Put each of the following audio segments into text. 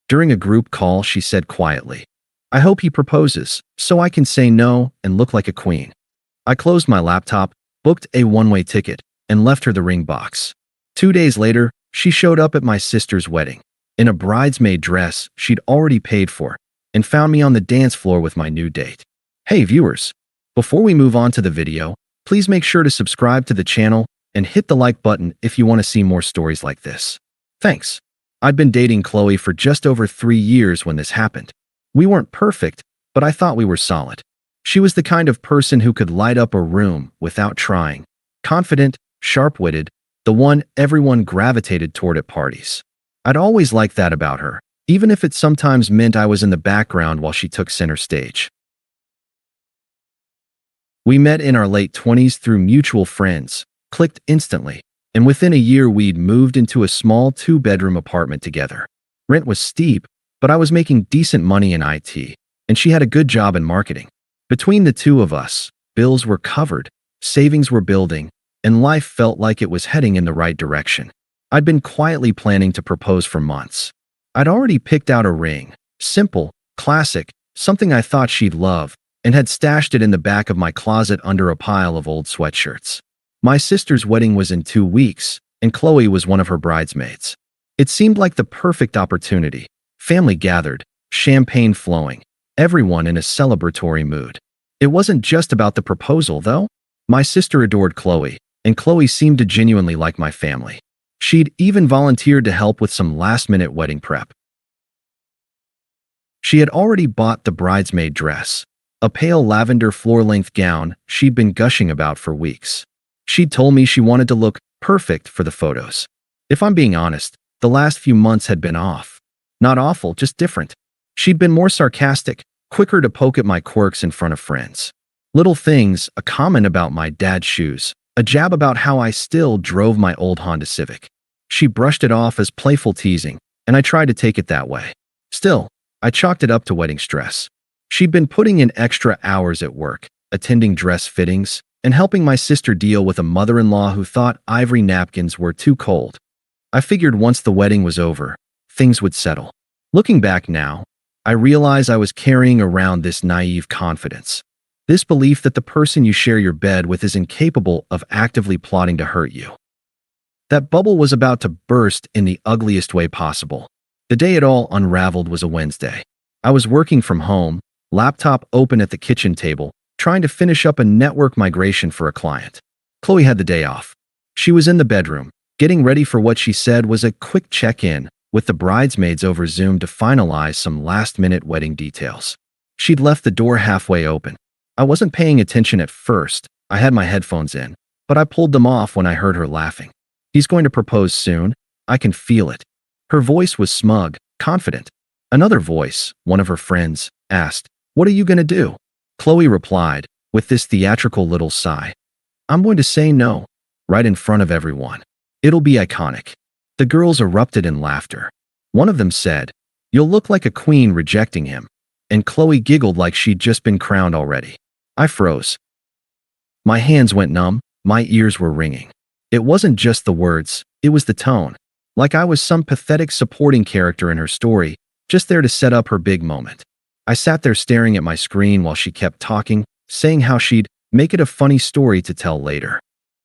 During a group call, she said quietly, "I hope he proposes, so I can say no and look like a queen." I closed my laptop, booked a one-way ticket, and left her the ring box. 2 days later, she showed up at my sister's wedding, in a bridesmaid dress she'd already paid for, and found me on the dance floor with my new date. Hey viewers, before we move on to the video, please make sure to subscribe to the channel and hit the like button if you want to see more stories like this. Thanks. I'd been dating Qley for just over 3 years when this happened. We weren't perfect, but I thought we were solid. She was the kind of person who could light up a room without trying, confident, sharp-witted, the one everyone gravitated toward at parties. I'd always liked that about her, even if it sometimes meant I was in the background while she took center stage. We met in our late 20s through mutual friends, clicked instantly, and within a year we'd moved into a small 2-bedroom apartment together. Rent was steep, but I was making decent money in IT, and she had a good job in marketing. Between the two of us, bills were covered, savings were building, and life felt like it was heading in the right direction. I'd been quietly planning to propose for months. I'd already picked out a ring, simple, classic, something I thought she'd love, and had stashed it in the back of my closet under a pile of old sweatshirts. My sister's wedding was in 2 weeks, and Qley was one of her bridesmaids. It seemed like the perfect opportunity. Family gathered, champagne flowing, everyone in a celebratory mood. It wasn't just about the proposal, though. My sister adored Qley, and Qley seemed to genuinely like my family. She'd even volunteered to help with some last-minute wedding prep. She had already bought the bridesmaid dress, a pale lavender floor-length gown she'd been gushing about for weeks. She'd told me she wanted to look perfect for the photos. If I'm being honest, the last few months had been off. Not awful, just different. She'd been more sarcastic, quicker to poke at my quirks in front of friends. Little things, a comment about my dad's shoes, a jab about how I still drove my old Honda Civic. She brushed it off as playful teasing, and I tried to take it that way. Still, I chalked it up to wedding stress. She'd been putting in extra hours at work, attending dress fittings, and helping my sister deal with a mother-in-law who thought ivory napkins were too cold. I figured once the wedding was over, things would settle. Looking back now, I realize I was carrying around this naive confidence. This belief that the person you share your bed with is incapable of actively plotting to hurt you. That bubble was about to burst in the ugliest way possible. The day it all unraveled was a Wednesday. I was working from home, laptop open at the kitchen table, trying to finish up a network migration for a client. Qley had the day off. She was in the bedroom, getting ready for what she said was a quick check-in with the bridesmaids over Zoom to finalize some last-minute wedding details. She'd left the door halfway open. I wasn't paying attention at first. I had my headphones in, but I pulled them off when I heard her laughing. "He's going to propose soon. I can feel it." Her voice was smug, confident. Another voice, one of her friends, asked, "What are you going to do?" Qley replied, with this theatrical little sigh, "I'm going to say no, right in front of everyone. It'll be iconic." The girls erupted in laughter. One of them said, "You'll look like a queen rejecting him," and Qley giggled like she'd just been crowned already. I froze. My hands went numb, my ears were ringing. It wasn't just the words, it was the tone. Like I was some pathetic supporting character in her story, just there to set up her big moment. I sat there staring at my screen while she kept talking, saying how she'd make it a funny story to tell later.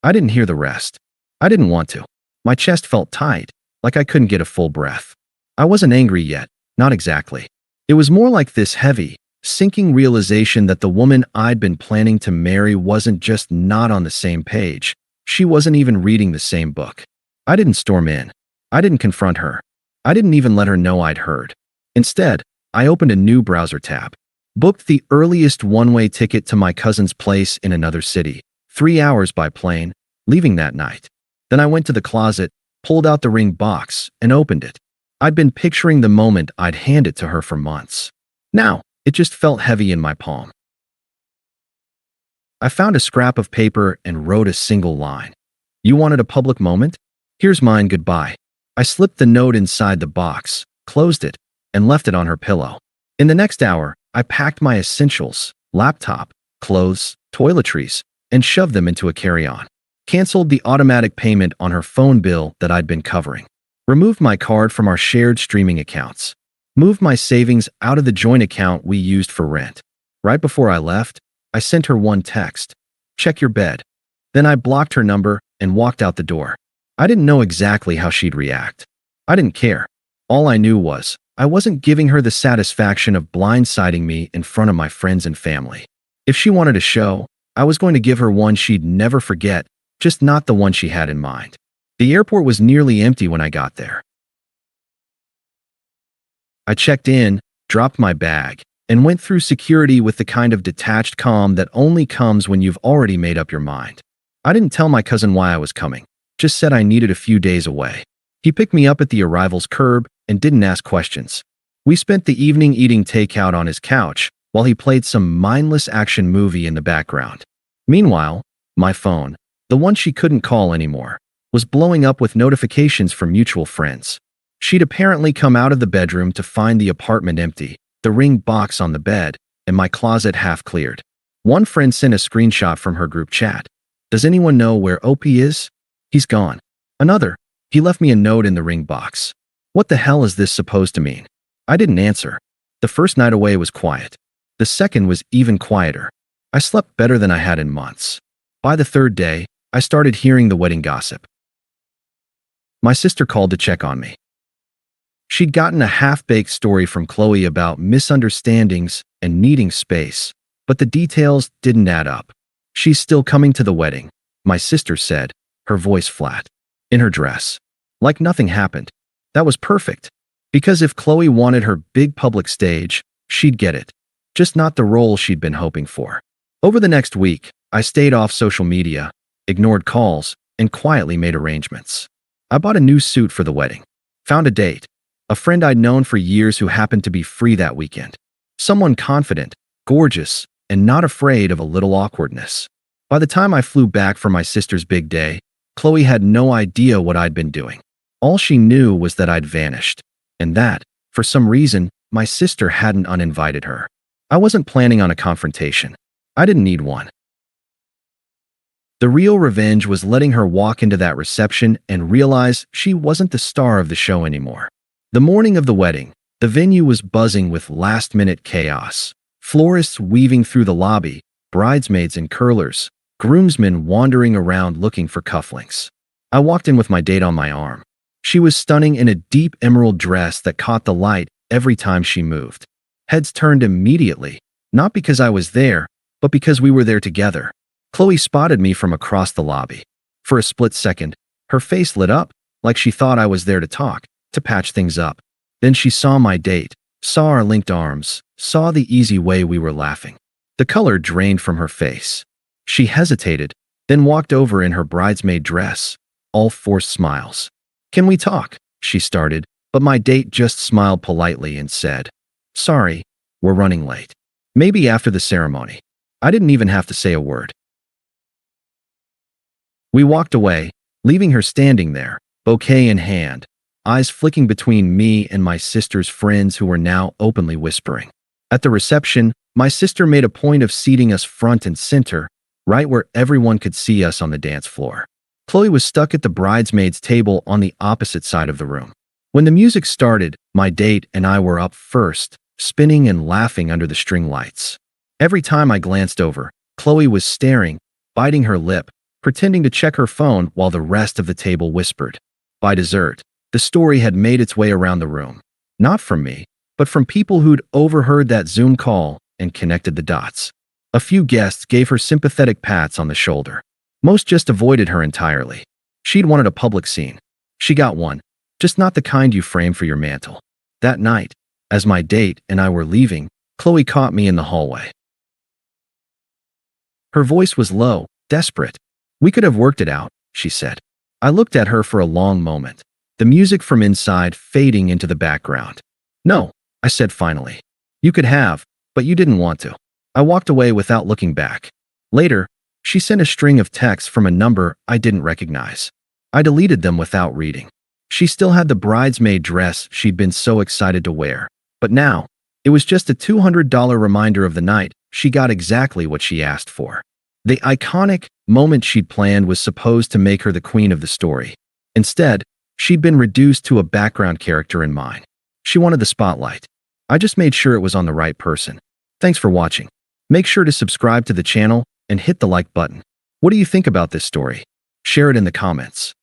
I didn't hear the rest. I didn't want to. My chest felt tight, like I couldn't get a full breath. I wasn't angry yet, not exactly. It was more like this heavy, sinking realization that the woman I'd been planning to marry wasn't just not on the same page, she wasn't even reading the same book. I didn't storm in. I didn't confront her. I didn't even let her know I'd heard. Instead, I opened a new browser tab, booked the earliest one-way ticket to my cousin's place in another city, 3 hours by plane, leaving that night. Then I went to the closet, pulled out the ring box, and opened it. I'd been picturing the moment I'd hand it to her for months. Now, it just felt heavy in my palm. I found a scrap of paper and wrote a single line. "You wanted a public moment? Here's mine, goodbye." I slipped the note inside the box, closed it, and left it on her pillow. In the next hour, I packed my essentials, laptop, clothes, toiletries, and shoved them into a carry-on. Canceled the automatic payment on her phone bill that I'd been covering. Removed my card from our shared streaming accounts. Moved my savings out of the joint account we used for rent. Right before I left, I sent her one text. Check your bed. Then I blocked her number and walked out the door. I didn't know exactly how she'd react. I didn't care. All I knew was I wasn't giving her the satisfaction of blindsiding me in front of my friends and family. If she wanted a show, I was going to give her one she'd never forget, just not the one she had in mind. The airport was nearly empty when I got there. I checked in, dropped my bag, and went through security with the kind of detached calm that only comes when you've already made up your mind. I didn't tell my cousin why I was coming, just said I needed a few days away. He picked me up at the arrival's curb and didn't ask questions. We spent the evening eating takeout on his couch while he played some mindless action movie in the background. Meanwhile, my phone, the one she couldn't call anymore, was blowing up with notifications from mutual friends. She'd apparently come out of the bedroom to find the apartment empty, the ring box on the bed, and my closet half cleared. One friend sent a screenshot from her group chat. Does anyone know where OP is? He's gone. Another. He left me a note in the ring box. What the hell is this supposed to mean? I didn't answer. The first night away was quiet. The second was even quieter. I slept better than I had in months. By the third day, I started hearing the wedding gossip. My sister called to check on me. She'd gotten a half-baked story from Qley about misunderstandings and needing space, but the details didn't add up. She's still coming to the wedding, my sister said, her voice flat. In her dress. Like nothing happened. That was perfect. Because if Qley wanted her big public stage, she'd get it. Just not the role she'd been hoping for. Over the next week, I stayed off social media, ignored calls, and quietly made arrangements. I bought a new suit for the wedding. Found a date. A friend I'd known for years who happened to be free that weekend. Someone confident, gorgeous, and not afraid of a little awkwardness. By the time I flew back for my sister's big day, Qley had no idea what I'd been doing. All she knew was that I'd vanished, and that, for some reason, my sister hadn't uninvited her. I wasn't planning on a confrontation. I didn't need one. The real revenge was letting her walk into that reception and realize she wasn't the star of the show anymore. The morning of the wedding, the venue was buzzing with last-minute chaos. Florists weaving through the lobby, bridesmaids in curlers, groomsmen wandering around looking for cufflinks. I walked in with my date on my arm. She was stunning in a deep emerald dress that caught the light every time she moved. Heads turned immediately, not because I was there, but because we were there together. Qley spotted me from across the lobby. For a split second, her face lit up, like she thought I was there to talk, to patch things up. Then she saw my date, saw our linked arms, saw the easy way we were laughing. The color drained from her face. She hesitated, then walked over in her bridesmaid dress, all forced smiles. "Can we talk?" she started, but my date just smiled politely and said, "Sorry, we're running late. Maybe after the ceremony." I didn't even have to say a word. We walked away, leaving her standing there, bouquet in hand, eyes flicking between me and my sister's friends who were now openly whispering. At the reception, my sister made a point of seating us front and center, right where everyone could see us on the dance floor. Qley was stuck at the bridesmaids' table on the opposite side of the room. When the music started, my date and I were up first, spinning and laughing under the string lights. Every time I glanced over, Qley was staring, biting her lip, pretending to check her phone while the rest of the table whispered. By dessert, the story had made its way around the room. Not from me, but from people who'd overheard that Zoom call and connected the dots. A few guests gave her sympathetic pats on the shoulder. Most just avoided her entirely. She'd wanted a public scene. She got one, just not the kind you frame for your mantle. That night, as my date and I were leaving, Qley caught me in the hallway. Her voice was low, desperate. "We could have worked it out," she said. I looked at her for a long moment, the music from inside fading into the background. "No," I said finally. "You could have, but you didn't want to." I walked away without looking back. Later, she sent a string of texts from a number I didn't recognize. I deleted them without reading. She still had the bridesmaid dress she'd been so excited to wear, but now, it was just a $200 reminder of the night she got exactly what she asked for. The iconic moment she'd planned was supposed to make her the queen of the story. Instead, she'd been reduced to a background character in mine. She wanted the spotlight. I just made sure it was on the right person. Thanks for watching. Make sure to subscribe to the channel and hit the like button. What do you think about this story? Share it in the comments.